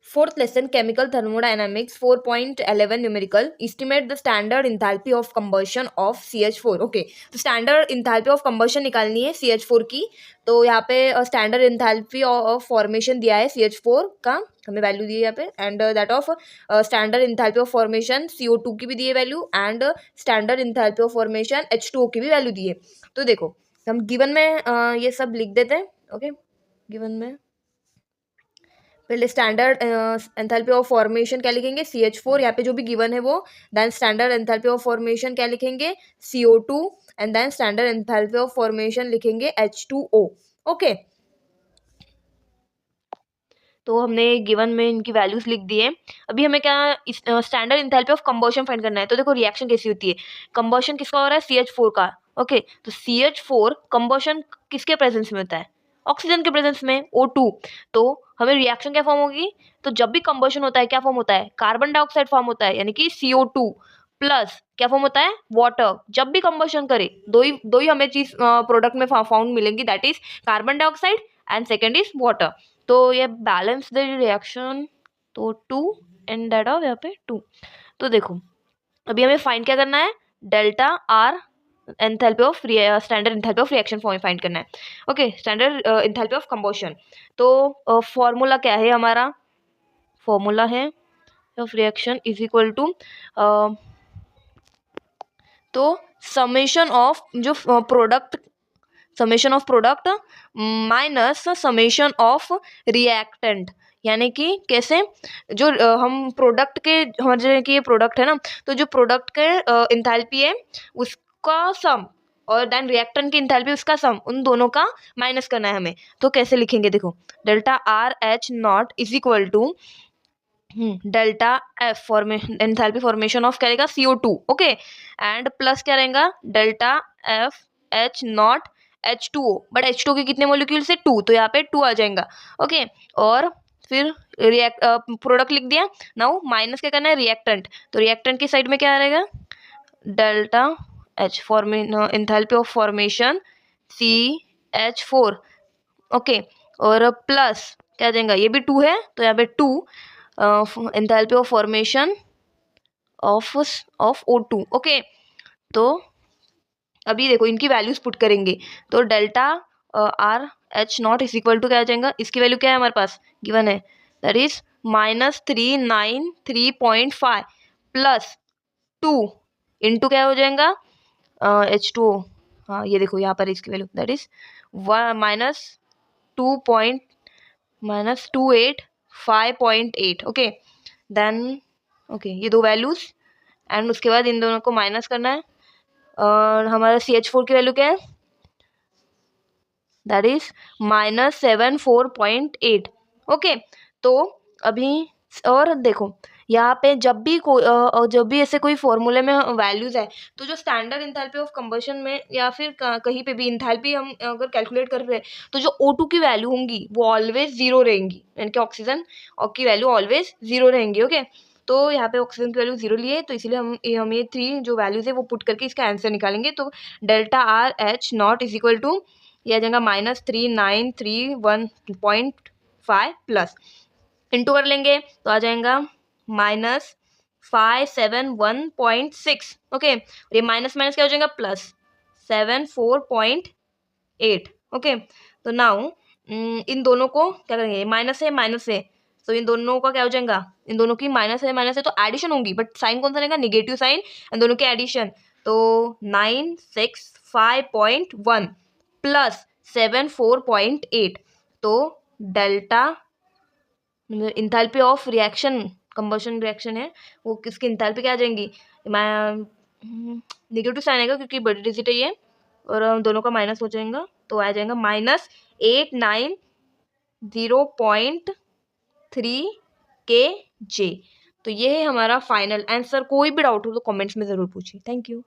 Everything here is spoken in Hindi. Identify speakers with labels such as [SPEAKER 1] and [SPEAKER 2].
[SPEAKER 1] Fourth lesson, chemical thermodynamics, 4.11 numerical. Estimate the standard enthalpy of combustion of CH4. Okay, तो स्टैंडर्ड इंथैल्पी ऑफ कंबशन निकालनी है CH4 की. तो यहाँ पे स्टैंडर्ड इंथैल्पी ऑफ फॉर्मेशन दिया है CH4 का, हमें वैल्यू दी है यहाँ पे, and that of standard enthalpy of formation CO2 की भी दी है value, and standard enthalpy of formation H2O की भी वैल्यू दी है. तो देखो हम गिवन में ये सब लिख देते हैं. ओके, गिवन में पहले स्टैंडर्ड एंथैल्पी ऑफ फॉर्मेशन क्या लिखेंगे CH4, यहाँ पे जो भी गिवन है वो. Then standard enthalpy of formation क्या लिखेंगे CO2, and then standard enthalpy of formation लिखेंगे H2O. ओके, तो हमने गिवन में इनकी वैल्यूज लिख दिए. अभी हमें क्या standard enthalpy of combustion find करना है. तो देखो रिएक्शन कैसी होती है, कंबशन किसका हो रहा है CH4 का. ओके, तो CH4 कंबशन किसके प्रेजेंस में होता है, ऑक्सीजन के प्रेजेंस में O2. तो हमें रिएक्शन क्या फॉर्म होगी, तो जब भी कंबशन होता है क्या फॉर्म होता है, कार्बन डाइऑक्साइड फॉर्म होता है, यानी कि CO2 प्लस क्या फॉर्म होता है, वाटर. जब भी कंबशन करे दो ही हमें चीज प्रोडक्ट में फाउंड मिलेंगी, that is carbon dioxide and second is water. तो ये बैलेंस द रिएक्शन, तो 2 एंड दैट ऑफ यहाँ पे 2. तो देखो अभी हमें फाइंड क्या करना है, delta R enthalpy of standard enthalpy of reaction find करना है. Okay, standard enthalpy of combustion. तो फॉर्मूला क्या है हमारा, फॉर्मूला है of reaction is equal to, तो समेशन ऑफ जो product, summation of product minus summation of reactant. यानी कि कैसे, जो हम प्रोडक्ट के, हमारे कि ये प्रोडक्ट है ना, तो जो प्रोडक्ट के एंथैल्पी है उसका सम, और देन रिएक्टेंट की एंथैल्पी उसका सम, उन दोनों का माइनस करना है हमें. तो कैसे लिखेंगे, देखो delta R H naught is equal to delta F formation enthalpy formation of क्या रहेगा CO2. ओके, एंड प्लस क्या रहेगा delta F H naught H2O. But H2O के कितने मोलिक्यूल्स है 2, तो यहाँ पे 2 आ जाएगा. ओके, और फिर प्रोडक्ट लिख दिया. नाउ माइनस क्या करना है, रिएक्टेंट. तो रिएक्टेंट की साइड में क्या रहेगा, delta H enthalpy of formation CH4. Okay, और प्लस क्या आ जाएगा, ये भी 2 है तो यहाँ पे 2 enthalpy of formation of O2. Okay, तो अभी देखो इनकी वैल्यूज पुट करेंगे. तो delta R H naught is equal to क्या आ जाएगा, इसकी वैल्यू क्या है हमारे पास गिवन है, दैट इज -393.5 प्लस 2 इंटू क्या हो जाएगा H2O. हाँ ये देखो यहाँ पर इसकी value that is -2.-28.5.8. Okay, then okay ये दो वैल्यूज, एंड उसके बाद इन दोनों को माइनस करना है. और हमारा CH4 की वैल्यू क्या है, दैट इज -74.8. ओके, तो अभी और देखो यहाँ पे जब भी ऐसे कोई फॉर्मूले में वैल्यूज है, तो जो स्टैंडर्ड इंथैल्पी ऑफ कंबशन में या फिर कहीं पे भी इंथैल्पी हम अगर कैलकुलेट कर रहे हैं, तो जो O2 की वैल्यू होंगी वो ऑलवेज 0 रहेंगी, यानी कि ऑक्सीजन की वैल्यू ऑलवेज 0 रहेंगी. ओके, तो यहाँ पे ऑक्सीजन की वैल्यू 0 लिए, तो इसीलिए हम ये 3 जो वैल्यूज है वो पुट करके इसका आंसर निकालेंगे. तो delta R H naught is equal to ये आ जाएगा -3931.5 प्लस इंटू कर लेंगे तो आ जाएगा -571.6. ओके, ये माइनस माइनस क्या हो जाएगा, प्लस 74.8. ओके, तो नाउ इन दोनों को क्या करेंगे, माइनस है, तो इन दोनों का क्या हो जाएगा, इन दोनों की माइनस है तो एडिशन होंगी, बट साइन कौन सा रहेगा, निगेटिव साइन, इन दोनों के एडिशन. तो 965.1 प्लस 74.8. तो delta enthalpy of reaction, combustion reaction है वो किसकी इंथैल्पी क्या आ जाएंगी, नेगेटिव साइन आएगा क्योंकि बड़ी डिजिट है ये, और दोनों का माइनस हो जाएगा, तो आ जाएगा -890.3 kJ. तो ये है हमारा फाइनल आंसर. कोई भी डाउट हो तो कमेंट्स में ज़रूर पूछिए. Thank you.